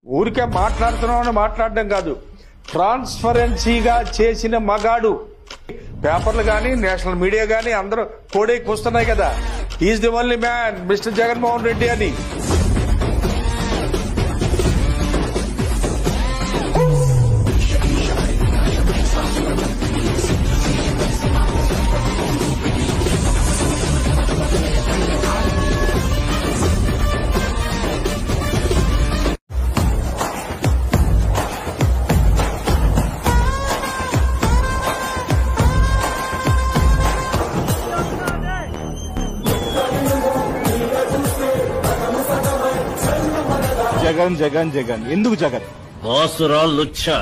ఊరికే మాట్లాడుతున్నామని మాట్లాడడం కాదు, ట్రాన్స్పరెన్సీగా చేసిన మగాడు. పేపర్లు గాని నేషనల్ మీడియా గాని అందరూ కోడైకి వస్తున్నాయి కదా, is the only man mister Jaganmohan Reddy అని. జగన్ జగన్ జగన్ ఎందుకు జగన్? బాసురా లుచ్చా.